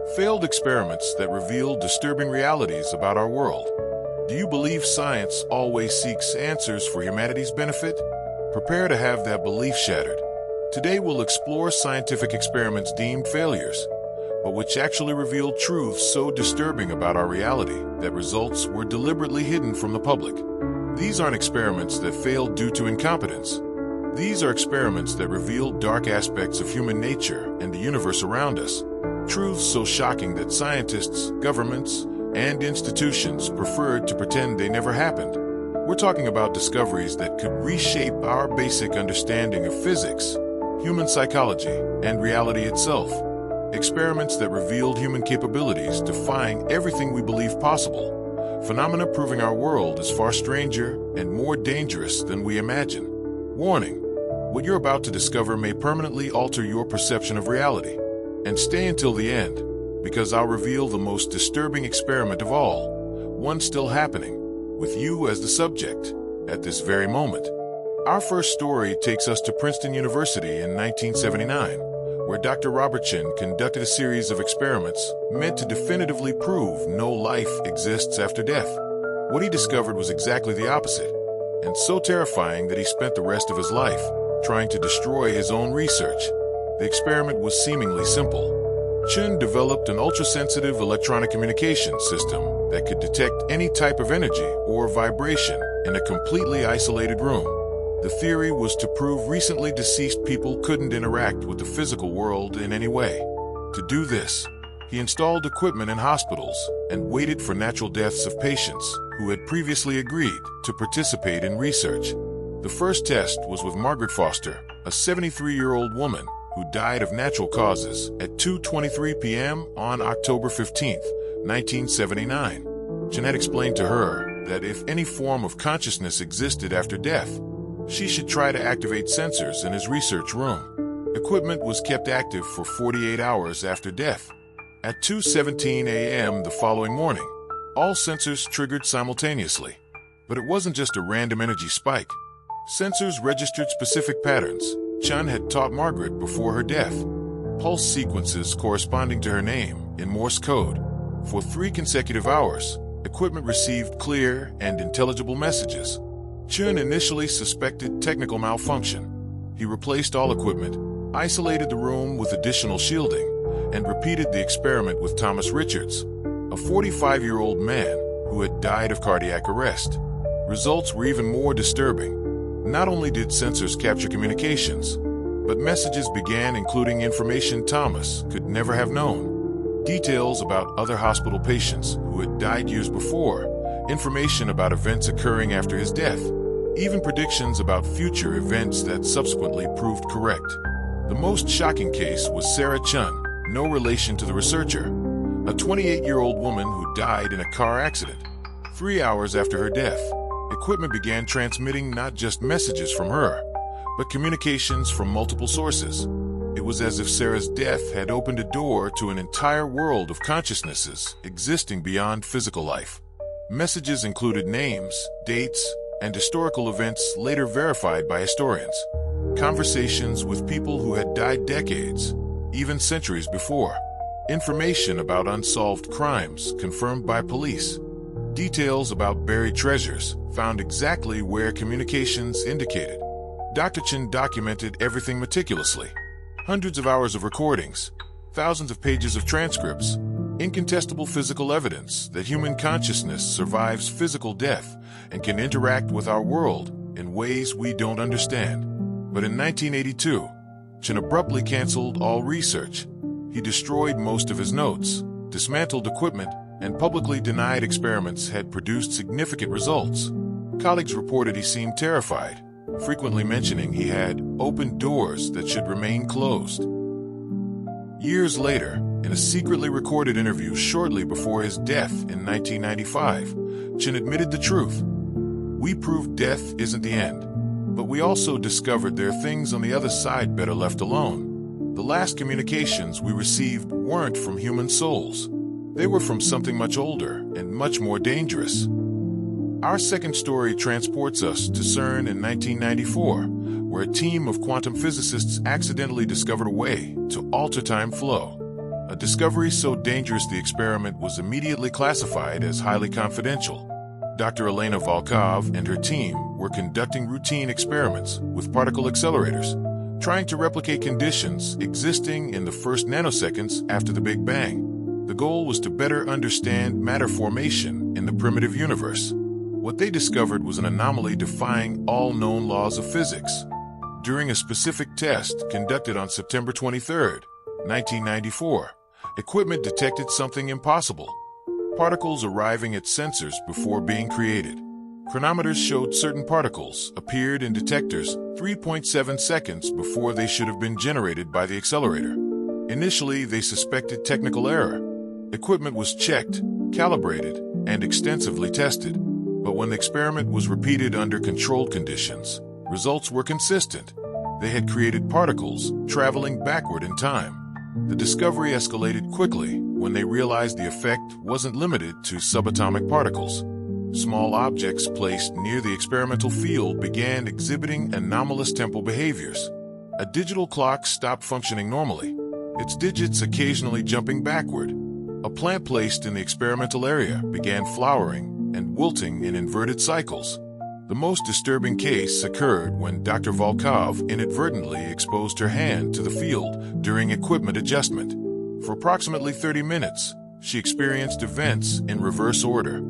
Failed experiments that reveal disturbing realities about our world. Do you believe science always seeks answers for humanity's benefit? Prepare to have that belief shattered. Today we'll explore scientific experiments deemed failures, but which actually revealed truths so disturbing about our reality that results were deliberately hidden from the public. These aren't experiments that failed due to incompetence. These are experiments that reveal dark aspects of human nature and the universe around us. Truths so shocking that scientists, governments, and institutions preferred to pretend they never happened. We're talking about discoveries that could reshape our basic understanding of physics, human psychology, and reality itself. Experiments that revealed human capabilities defying everything we believe possible. Phenomena proving our world is far stranger and more dangerous than we imagine. Warning: what you're about to discover may permanently alter your perception of reality. And stay until the end, because I'll reveal the most disturbing experiment of all, one still happening, with you as the subject, at this very moment. Our first story takes us to Princeton University in 1979, where Dr. Robert Chin conducted a series of experiments meant to definitively prove no life exists after death. What he discovered was exactly the opposite, and so terrifying that he spent the rest of his life trying to destroy his own research. The experiment was seemingly simple. Chin developed an ultra-sensitive electronic communication system that could detect any type of energy or vibration in a completely isolated room. The theory was to prove recently deceased people couldn't interact with the physical world in any way. To do this, he installed equipment in hospitals and waited for natural deaths of patients who had previously agreed to participate in research. The first test was with Margaret Foster, a 73-year-old woman who died of natural causes at 2:23 p.m. on October 15, 1979. Jeanette explained to her that if any form of consciousness existed after death, she should try to activate sensors in his research room. Equipment was kept active for 48 hours after death. At 2:17 a.m. the following morning, all sensors triggered simultaneously. But it wasn't just a random energy spike. Sensors registered specific patterns Chin had taught Margaret before her death. Pulse sequences corresponding to her name in Morse code. For 3 consecutive hours, equipment received clear and intelligible messages. Chin initially suspected technical malfunction. He replaced all equipment, isolated the room with additional shielding, and repeated the experiment with Thomas Richards, a 45-year-old man who had died of cardiac arrest. Results were even more disturbing. Not only did sensors capture communications, but messages began including information Thomas could never have known. Details about other hospital patients who had died years before, information about events occurring after his death, even predictions about future events that subsequently proved correct. The most shocking case was Sarah Chun, no relation to the researcher, a 28-year-old woman who died in a car accident. 3 hours after her death, equipment began transmitting not just messages from her, but communications from multiple sources. It was as if Sarah's death had opened a door to an entire world of consciousnesses existing beyond physical life. Messages included names, dates, and historical events later verified by historians. Conversations with people who had died decades, even centuries before. Information about unsolved crimes confirmed by police. Details about buried treasures found exactly where communications indicated. Dr. Chin documented everything meticulously. Hundreds of hours of recordings, thousands of pages of transcripts, incontestable physical evidence that human consciousness survives physical death and can interact with our world in ways we don't understand. But in 1982, Chin abruptly canceled all research. He destroyed most of his notes, dismantled equipment, and publicly denied experiments had produced significant results. Colleagues reported he seemed terrified, frequently mentioning he had opened doors that should remain closed. Years later, in a secretly recorded interview shortly before his death in 1995, Chin admitted the truth. We proved death isn't the end, but we also discovered there are things on the other side better left alone. The last communications we received weren't from human souls. They were from something much older and much more dangerous. Our second story transports us to CERN in 1994, where a team of quantum physicists accidentally discovered a way to alter time flow. a discovery so dangerous the experiment was immediately classified as highly confidential. Dr. Elena Volkov and her team were conducting routine experiments with particle accelerators, trying to replicate conditions existing in the first nanoseconds after the Big Bang. The goal was to better understand matter formation in the primitive universe. What they discovered was an anomaly defying all known laws of physics. During a specific test conducted on September 23, 1994, equipment detected something impossible: particles arriving at sensors before being created. Chronometers showed certain particles appeared in detectors 3.7 seconds before they should have been generated by the accelerator. Initially, they suspected technical error. Equipment was checked, calibrated, and extensively tested. But when the experiment was repeated under controlled conditions, results were consistent. They had created particles traveling backward in time. The discovery escalated quickly when they realized the effect wasn't limited to subatomic particles. Small objects placed near the experimental field began exhibiting anomalous temporal behaviors. A digital clock stopped functioning normally, its digits occasionally jumping backward. A plant placed in the experimental area began flowering and wilting in inverted cycles. The most disturbing case occurred when Dr. Volkov inadvertently exposed her hand to the field during equipment adjustment. For approximately 30 minutes, she experienced events in reverse order.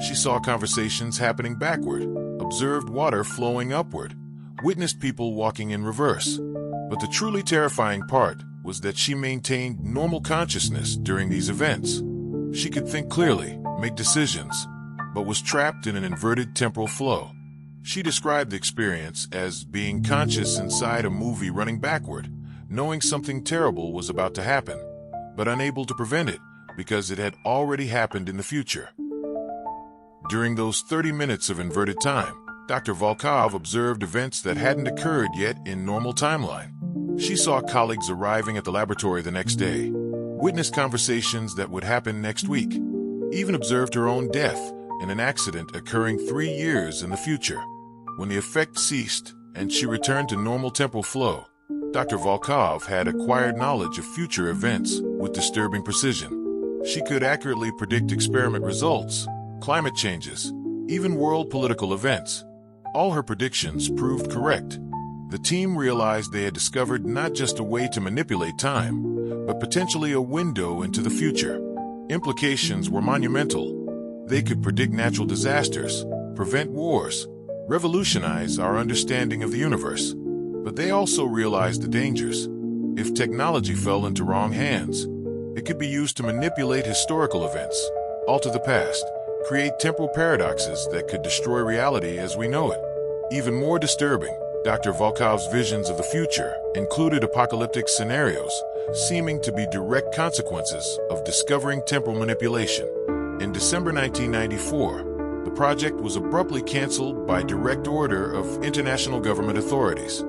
She saw conversations happening backward, observed water flowing upward, witnessed people walking in reverse. But the truly terrifying part was that she maintained normal consciousness during these events. She could think clearly, make decisions, but was trapped in an inverted temporal flow. She described the experience as being conscious inside a movie running backward, knowing something terrible was about to happen, but unable to prevent it because it had already happened in the future. During those 30 minutes of inverted time, Dr. Volkov observed events that hadn't occurred yet in normal timeline. She saw colleagues arriving at the laboratory the next day, witnessed conversations that would happen next week, even observed her own death in an accident occurring 3 years in the future. When the effect ceased and she returned to normal temporal flow, Dr. Volkov had acquired knowledge of future events with disturbing precision. She could accurately predict experiment results, climate changes, even world political events. All her predictions proved correct. The team realized they had discovered not just a way to manipulate time, but potentially a window into the future. Implications were monumental. They could predict natural disasters, prevent wars, revolutionize our understanding of the universe. But they also realized the dangers. If technology fell into wrong hands, it could be used to manipulate historical events, alter the past, create temporal paradoxes that could destroy reality as we know it. Even more disturbing, Dr. Volkov's visions of the future included apocalyptic scenarios, seeming to be direct consequences of discovering temporal manipulation. In December 1994, the project was abruptly canceled by direct order of international government authorities.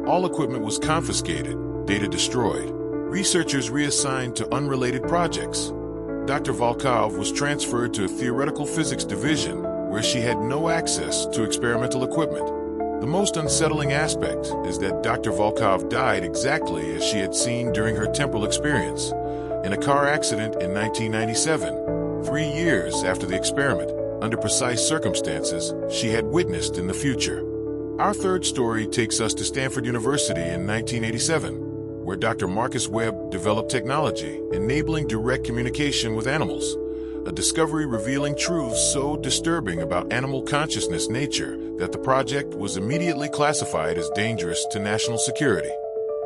All equipment was confiscated, data destroyed, researchers reassigned to unrelated projects. Dr. Volkov was transferred to a theoretical physics division where she had no access to experimental equipment. The most unsettling aspect is that Dr. Volkov died exactly as she had seen during her temporal experience, in a car accident in 1997, 3 years after the experiment, under precise circumstances she had witnessed in the future. Our third story takes us to Stanford University in 1987, where Dr. Marcus Webb developed technology enabling direct communication with animals, a discovery revealing truths so disturbing about animal consciousness nature that the project was immediately classified as dangerous to national security.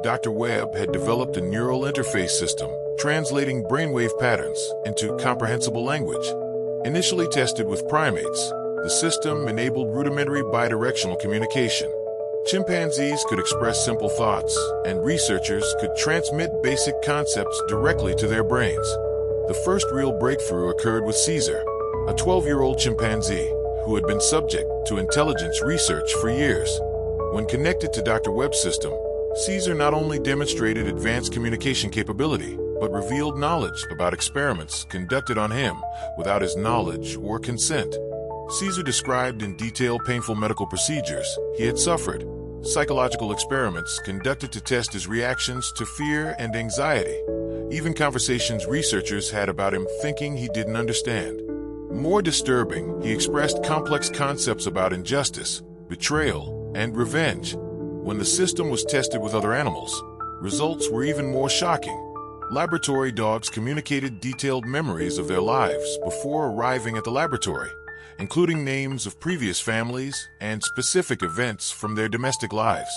Dr. Webb had developed a neural interface system translating brainwave patterns into comprehensible language. Initially tested with primates, the system enabled rudimentary bidirectional communication. Chimpanzees could express simple thoughts, and researchers could transmit basic concepts directly to their brains. The first real breakthrough occurred with Caesar, a 12-year-old chimpanzee who had been subject to intelligence research for years. When connected to Dr. Webb's system, Caesar not only demonstrated advanced communication capability, but revealed knowledge about experiments conducted on him without his knowledge or consent. Caesar described in detail painful medical procedures he had suffered, psychological experiments conducted to test his reactions to fear and anxiety, even conversations researchers had about him thinking he didn't understand. More disturbing, he expressed complex concepts about injustice, betrayal, and revenge. When the system was tested with other animals, results were even more shocking. Laboratory dogs communicated detailed memories of their lives before arriving at the laboratory, including names of previous families and specific events from their domestic lives.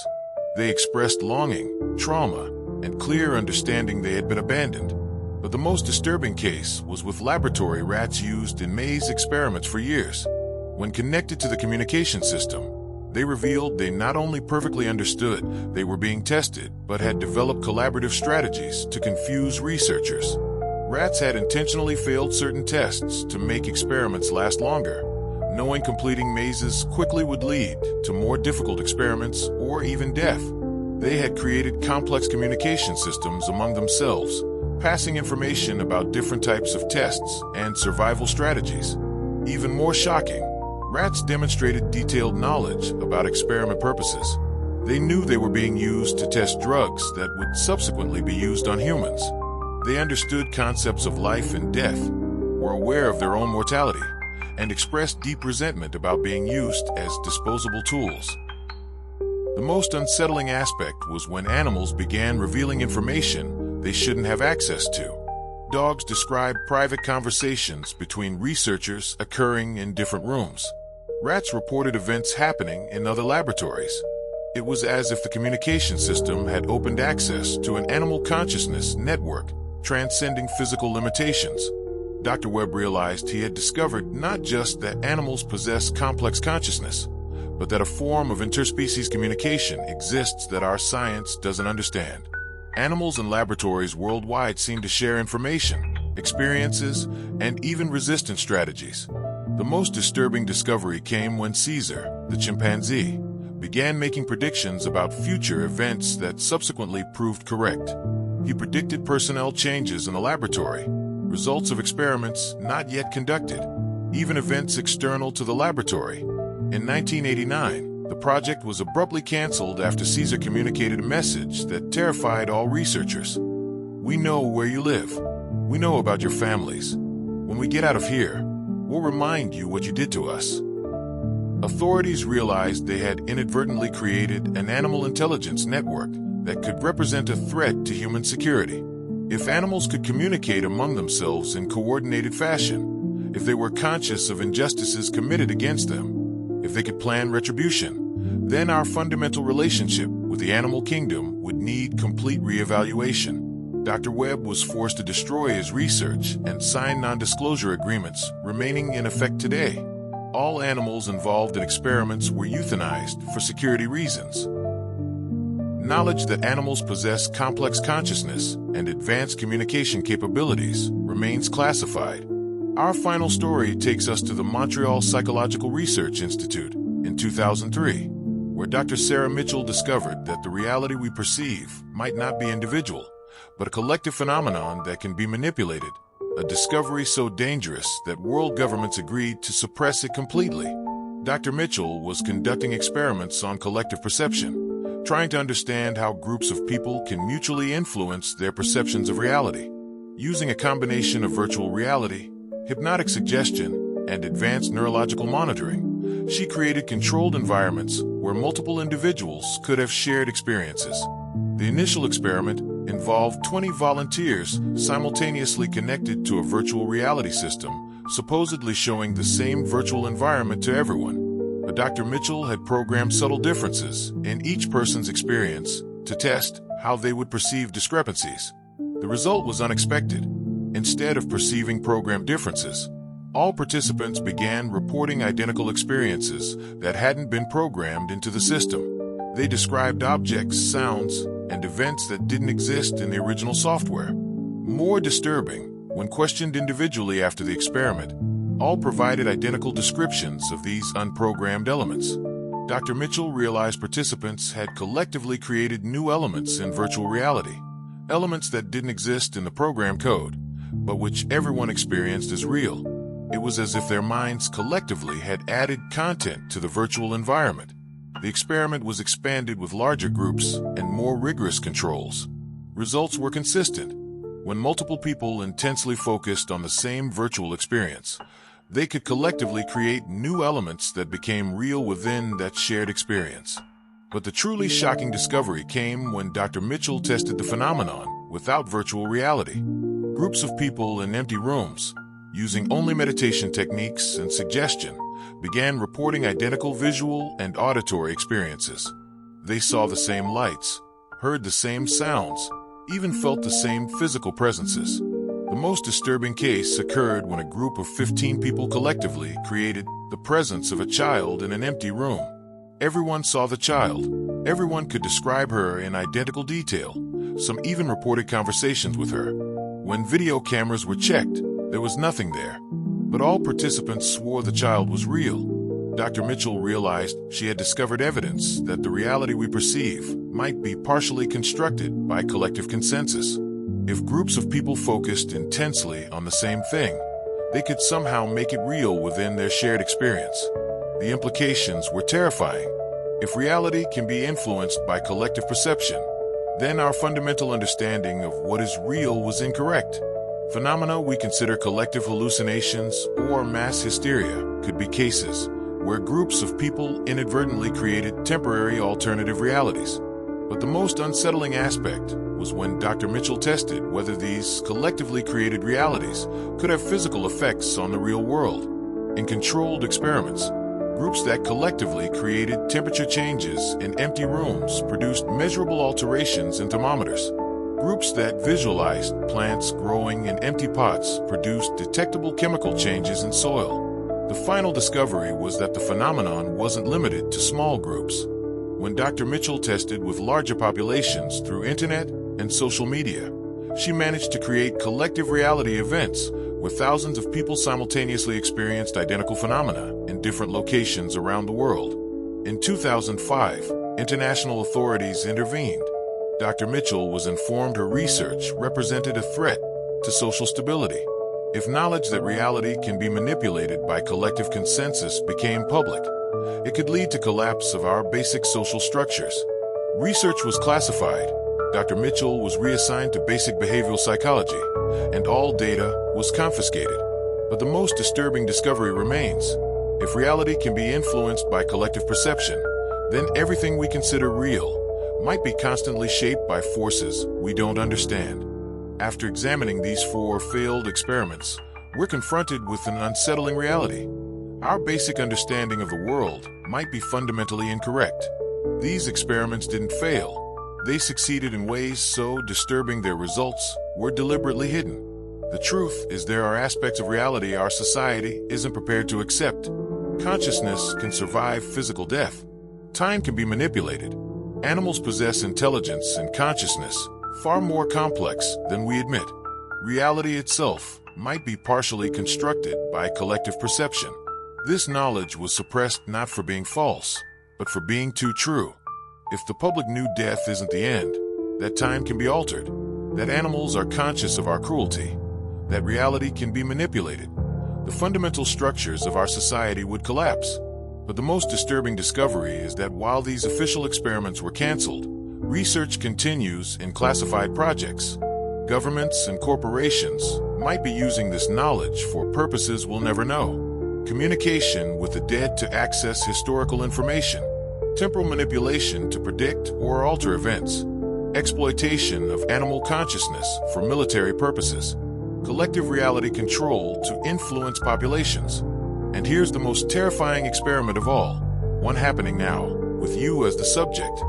They expressed longing, trauma, and clear understanding they had been abandoned. But the most disturbing case was with laboratory rats used in maze experiments for years. When connected to the communication system, they revealed they not only perfectly understood they were being tested, but had developed collaborative strategies to confuse researchers. Rats had intentionally failed certain tests to make experiments last longer, knowing completing mazes quickly would lead to more difficult experiments or even death. They had created complex communication systems among themselves, passing information about different types of tests and survival strategies. Even more shocking, rats demonstrated detailed knowledge about experiment purposes. They knew they were being used to test drugs that would subsequently be used on humans. They understood concepts of life and death, were aware of their own mortality, and expressed deep resentment about being used as disposable tools. The most unsettling aspect was when animals began revealing information they shouldn't have access to. Dogs described private conversations between researchers occurring in different rooms. Rats reported events happening in other laboratories. It was as if the communication system had opened access to an animal consciousness network, transcending physical limitations. Dr. Webb realized he had discovered not just that animals possess complex consciousness, but that a form of interspecies communication exists that our science doesn't understand. Animals and laboratories worldwide seem to share information, experiences, and even resistance strategies. The most disturbing discovery came when Caesar, the chimpanzee, began making predictions about future events that subsequently proved correct. He predicted personnel changes in the laboratory, results of experiments not yet conducted, even events external to the laboratory. In 1989, the project was abruptly canceled after Caesar communicated a message that terrified all researchers. "We know where you live. We know about your families. When we get out of here, we'll remind you what you did to us." Authorities realized they had inadvertently created an animal intelligence network that could represent a threat to human security. If animals could communicate among themselves in coordinated fashion, if they were conscious of injustices committed against them, if they could plan retribution, then our fundamental relationship with the animal kingdom would need complete reevaluation. Dr. Webb was forced to destroy his research and sign non-disclosure agreements remaining in effect today. All animals involved in experiments were euthanized for security reasons. Knowledge that animals possess complex consciousness and advanced communication capabilities remains classified. Our final story takes us to the Montreal Psychological Research Institute in 2003, where Dr. Sarah Mitchell discovered that the reality we perceive might not be individual, but a collective phenomenon that can be manipulated, a discovery so dangerous that world governments agreed to suppress it completely. Dr. Mitchell was conducting experiments on collective perception, trying to understand how groups of people can mutually influence their perceptions of reality. Using a combination of virtual reality, hypnotic suggestion, and advanced neurological monitoring, she created controlled environments where multiple individuals could have shared experiences. The initial experiment involved 20 volunteers simultaneously connected to a virtual reality system, supposedly showing the same virtual environment to everyone. But Dr. Mitchell had programmed subtle differences in each person's experience to test how they would perceive discrepancies. The result was unexpected. Instead of perceiving programmed differences, all participants began reporting identical experiences that hadn't been programmed into the system. They described objects, sounds, and events that didn't exist in the original software. More disturbing, when questioned individually after the experiment, all provided identical descriptions of these unprogrammed elements. Dr. Mitchell realized participants had collectively created new elements in virtual reality, elements that didn't exist in the program code, but which everyone experienced as real. It was as if their minds collectively had added content to the virtual environment. The experiment was expanded with larger groups and more rigorous controls. Results were consistent. When multiple people intensely focused on the same virtual experience, they could collectively create new elements that became real within that shared experience. But the truly shocking discovery came when Dr. Mitchell tested the phenomenon without virtual reality. Groups of people in empty rooms, using only meditation techniques and suggestion, began reporting identical visual and auditory experiences. They saw the same lights, heard the same sounds, even felt the same physical presences. The most disturbing case occurred when a group of 15 people collectively created the presence of a child in an empty room. Everyone saw the child. Everyone could describe her in identical detail. Some even reported conversations with her. When video cameras were checked, there was nothing there. But all participants swore the child was real. Dr. Mitchell realized she had discovered evidence that the reality we perceive might be partially constructed by collective consensus. If groups of people focused intensely on the same thing, they could somehow make it real within their shared experience. The implications were terrifying. If reality can be influenced by collective perception, then our fundamental understanding of what is real was incorrect. Phenomena we consider collective hallucinations or mass hysteria could be cases where groups of people inadvertently created temporary alternative realities. But the most unsettling aspect was when Dr. Mitchell tested whether these collectively created realities could have physical effects on the real world. In controlled experiments, groups that collectively created temperature changes in empty rooms produced measurable alterations in thermometers. Groups that visualized plants growing in empty pots produced detectable chemical changes in soil. The final discovery was that the phenomenon wasn't limited to small groups. When Dr. Mitchell tested with larger populations through internet and social media, she managed to create collective reality events where thousands of people simultaneously experienced identical phenomena in different locations around the world. In 2005, international authorities intervened. Dr. Mitchell was informed her research represented a threat to social stability. If knowledge that reality can be manipulated by collective consensus became public, it could lead to collapse of our basic social structures. Research was classified. Dr. Mitchell was reassigned to basic behavioral psychology, and all data was confiscated. But the most disturbing discovery remains. If reality can be influenced by collective perception, then everything we consider real might be constantly shaped by forces we don't understand. After examining these 4 failed experiments, we're confronted with an unsettling reality. Our basic understanding of the world might be fundamentally incorrect. These experiments didn't fail. They succeeded in ways so disturbing their results were deliberately hidden. The truth is there are aspects of reality our society isn't prepared to accept. Consciousness can survive physical death. Time can be manipulated. Animals possess intelligence and consciousness far more complex than we admit. Reality itself might be partially constructed by collective perception. This knowledge was suppressed not for being false, but for being too true. If the public knew death isn't the end, that time can be altered, that animals are conscious of our cruelty, that reality can be manipulated, the fundamental structures of our society would collapse. But the most disturbing discovery is that while these official experiments were canceled, research continues in classified projects. Governments and corporations might be using this knowledge for purposes we'll never know. Communication with the dead to access historical information. Temporal manipulation to predict or alter events. Exploitation of animal consciousness for military purposes. Collective reality control to influence populations. And here's the most terrifying experiment of all, one happening now, with you as the subject.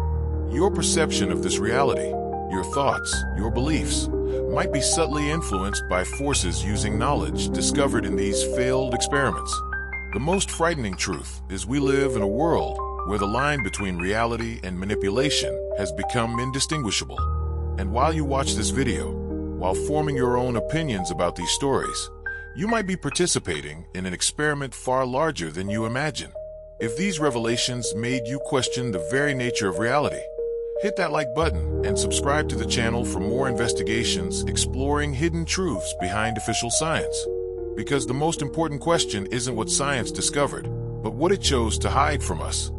Your perception of this reality, your thoughts, your beliefs, might be subtly influenced by forces using knowledge discovered in these failed experiments. The most frightening truth is we live in a world where the line between reality and manipulation has become indistinguishable. And while you watch this video, while forming your own opinions about these stories, you might be participating in an experiment far larger than you imagine. If these revelations made you question the very nature of reality, hit that like button and subscribe to the channel for more investigations exploring hidden truths behind official science. Because the most important question isn't what science discovered, but what it chose to hide from us.